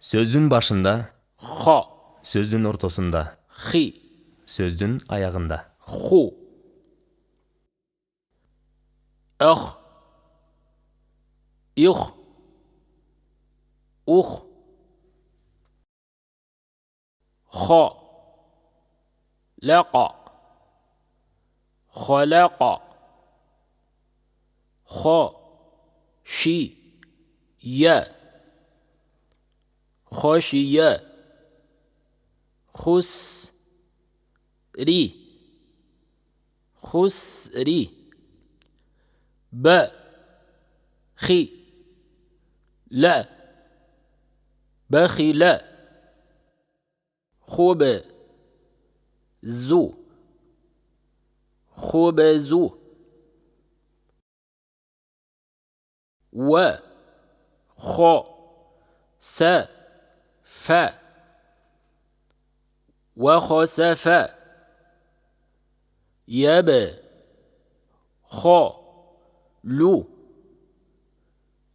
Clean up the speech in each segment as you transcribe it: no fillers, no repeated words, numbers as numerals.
Сөздүн башында, خا сөздүн ортосунда, خي сөздүн аягында. خو أخ يخ أخ خا لق خلق خا شي يا خشية خس ري خسري ب خي لا بخل خب زو خبزو و خا س ف وخسف يب خا لو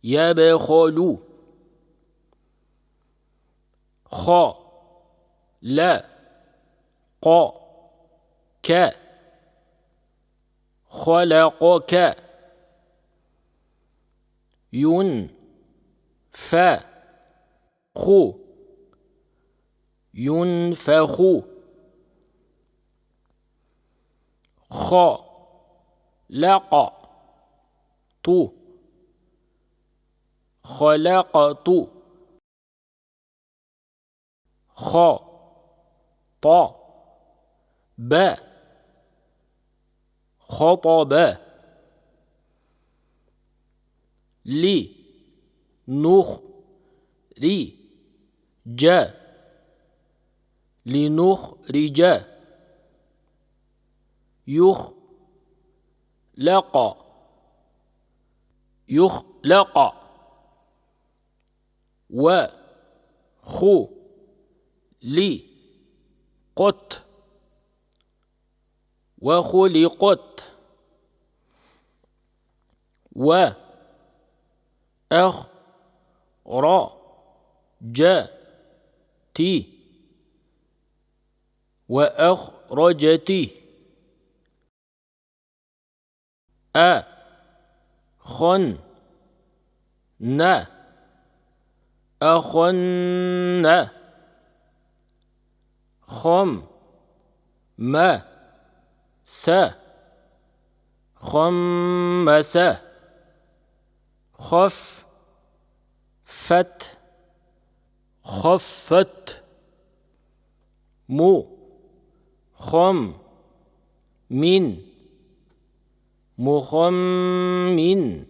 يبخلو خا لا قا ك خلقك ين ف خو ينفخ خا لق تو خلقت خا طا ب خطب لي نخ ري جا لنخرج يخلق يخلق و خو لي قط وخلقت و أخ را جا تي وأخرجتي أخن نا أخن خم ما س خمس خف فت خفت مو خم من مخمن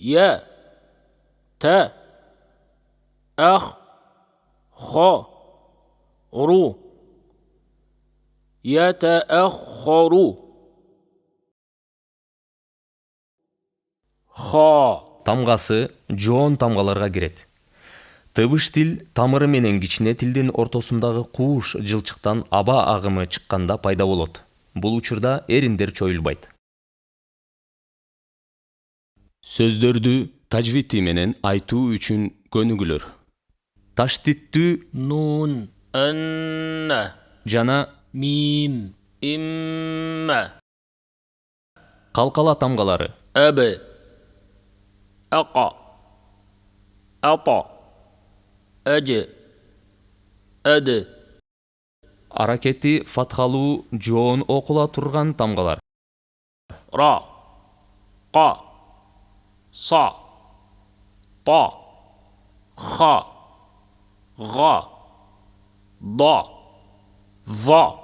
يا تا أخ خا رو يتأخر خا Тамгасы жоон тамгаларга кирет. Тыбыш тил тамыры менен кичине тилдин ортосундагы кууш жылчыктан аба агымы чыкканда пайда болот. Бул учурда эриндер чоюлбайт. Сөздөрдү тажвити менен айтуу үчүн көнүгүлөр. Таштиттүү نون أن жана ميم إما калкала тамгалары أب أقى أطى أج أد аракети фатхалуу жоон окула турган тамгалар. را قا صا طا خا غا ضا ظا